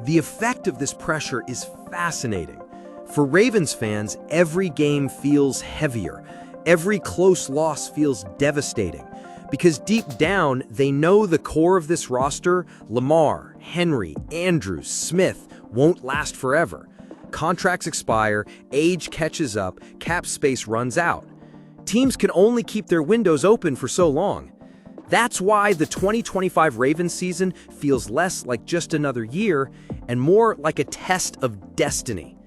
The effect of this pressure is fascinating. For Ravens fans, every game feels heavier. Every close loss feels devastating. Because deep down, they know the core of this roster, Lamar, Henry, Andrews, Smith, won't last forever. Contracts expire, age catches up, cap space runs out. Teams can only keep their windows open for so long. That's why the 2025 Ravens season feels less like just another year and more like a test of destiny.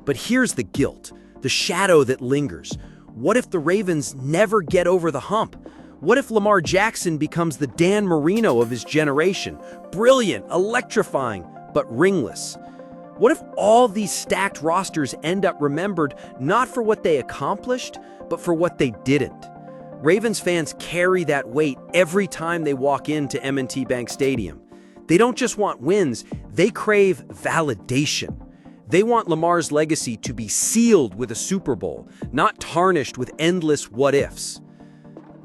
But here's the guilt, the shadow that lingers. What if the Ravens never get over the hump? What if Lamar Jackson becomes the Dan Marino of his generation? Brilliant, electrifying, but ringless. What if all these stacked rosters end up remembered not for what they accomplished, but for what they didn't? Ravens fans carry that weight every time they walk into M&T Bank Stadium. They don't just want wins, they crave validation. They want Lamar's legacy to be sealed with a Super Bowl, not tarnished with endless what-ifs.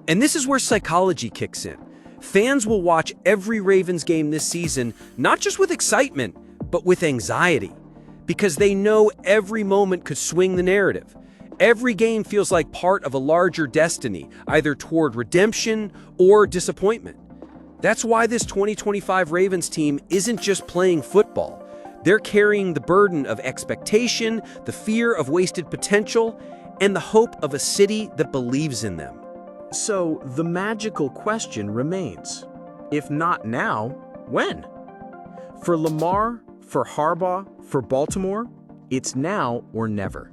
And this is where psychology kicks in. Fans will watch every Ravens game this season, not just with excitement, but with anxiety, because they know every moment could swing the narrative. Every game feels like part of a larger destiny, either toward redemption or disappointment. That's why this 2025 Ravens team isn't just playing football. They're carrying the burden of expectation, the fear of wasted potential, and the hope of a city that believes in them. So the magical question remains. If not now, when? For Lamar, for Harbaugh, for Baltimore, it's now or never.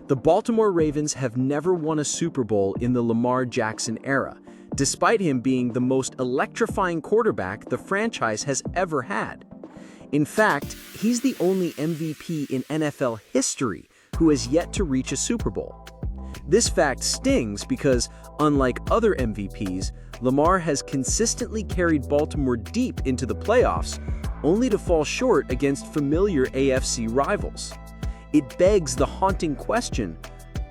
The Baltimore Ravens have never won a Super Bowl in the Lamar Jackson era, despite him being the most electrifying quarterback the franchise has ever had. In fact, he's the only MVP in NFL history who has yet to reach a Super Bowl. This fact stings because, unlike other MVPs, Lamar has consistently carried Baltimore deep into the playoffs, only to fall short against familiar AFC rivals. It begs the haunting question,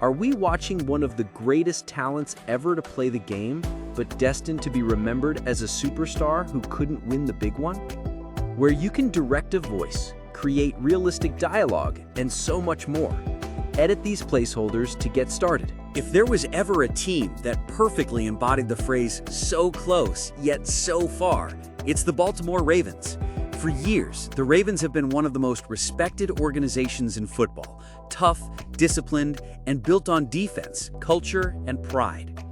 are we watching one of the greatest talents ever to play the game, but destined to be remembered as a superstar who couldn't win the big one? Where you can direct a voice, create realistic dialogue, and so much more. Edit these placeholders to get started. If there was ever a team that perfectly embodied the phrase "so close, yet so far," it's the Baltimore Ravens. For years, the Ravens have been one of the most respected organizations in football. Tough, disciplined, and built on defense, culture, and pride.